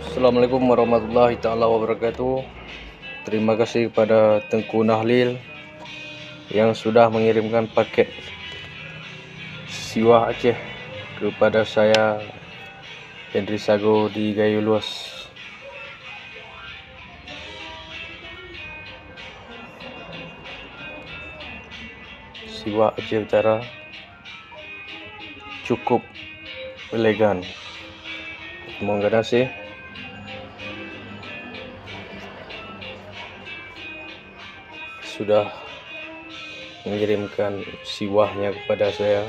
Assalamualaikum warahmatullahi taala wabarakatuh. Terima kasih kepada Tengku Nahlil yang sudah mengirimkan paket Siwah Aceh kepada saya, Henry Sago di Gayo Luas. Siwah Aceh Utara cukup elegan. Terima kasih. Sudah mengirimkan siwahnya kepada saya.